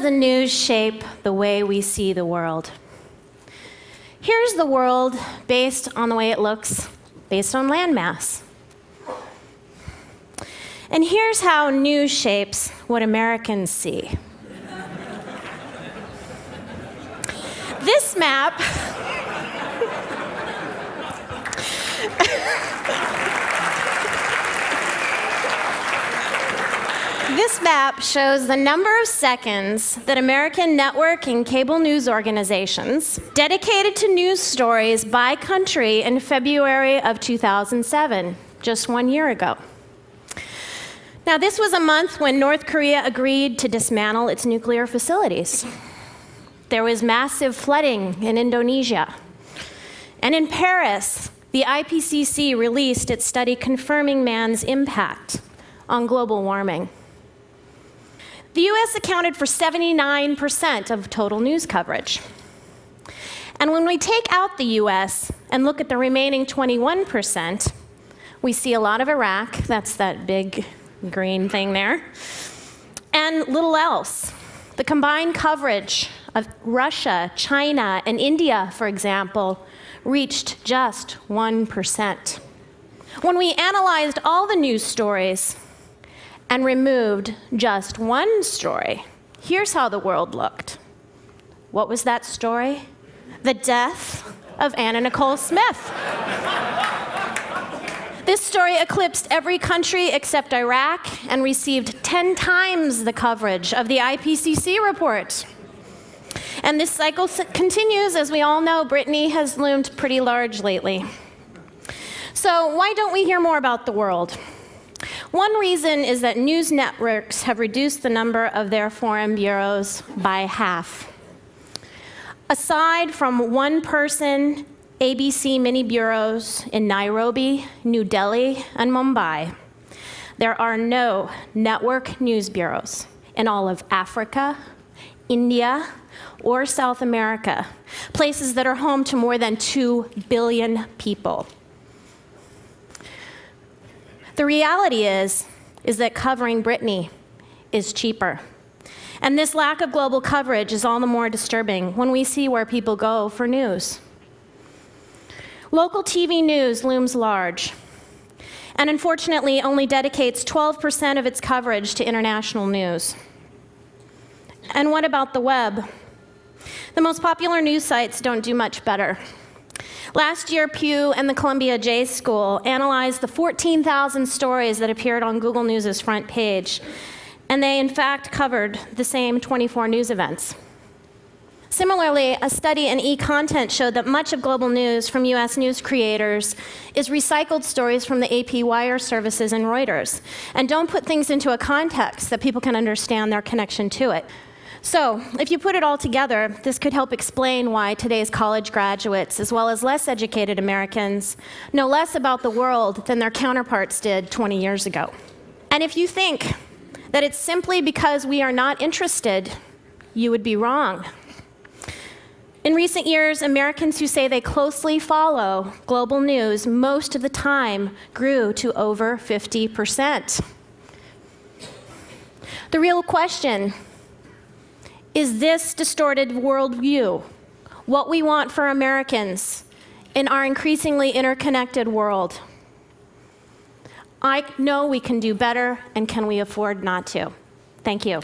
the news shape the way we see the world? Here's the world based on the way it looks, based on landmass. And here's how news shapes what Americans see. This map This map shows the number of seconds that American network and cable news organizations dedicated to news stories by country in February of 2007, just 1 year ago. Now, this was a month when North Korea agreed to dismantle its nuclear facilities. There was massive flooding in Indonesia. And in Paris, the IPCC released its study confirming man's impact on global warming. The US accounted for 79% of total news coverage. And when we take out the US and look at the remaining 21%, we see a lot of Iraq, that's that big green thing there, and little else. The combined coverage of Russia, China, and India, for example, reached just 1%. When we analyzed all the news stories and removed just one story, here's how the world looked. What was that story? The death of Anna Nicole Smith. This story eclipsed every country except Iraq and received 10 times the coverage of the IPCC report. And this cycle continues. As we all know, Brittany has loomed pretty large lately. So why don't we hear more about the world? One reason is that news networks have reduced the number of their foreign bureaus by half. Aside from one-person ABC mini bureaus in Nairobi, New Delhi, and Mumbai, there are no network news bureaus in all of Africa, India, or South America, places that are home to more than 2 billion people. The reality is that covering Brittany is cheaper. And this lack of global coverage is all the more disturbing when we see where people go for news. Local TV news looms large, and unfortunately only dedicates 12% of its coverage to international news. And what about the web? The most popular news sites don't do much better. Last year, Pew and the Columbia J School analyzed the 14,000 stories that appeared on Google News' front page, and they in fact covered the same 24 news events. Similarly, a study in e-content showed that much of global news from US news creators is recycled stories from the AP wire services and Reuters, and don't put things into a context that people can understand their connection to it. So, if you put it all together, this could help explain why today's college graduates, as well as less educated Americans, know less about the world than their counterparts did 20 years ago. And if you think that it's simply because we are not interested, you would be wrong. In recent years, Americans who say they closely follow global news most of the time grew to over 50%. The real question: is this distorted worldview what we want for Americans in our increasingly interconnected world? I know we can do better, and can we afford not to? Thank you.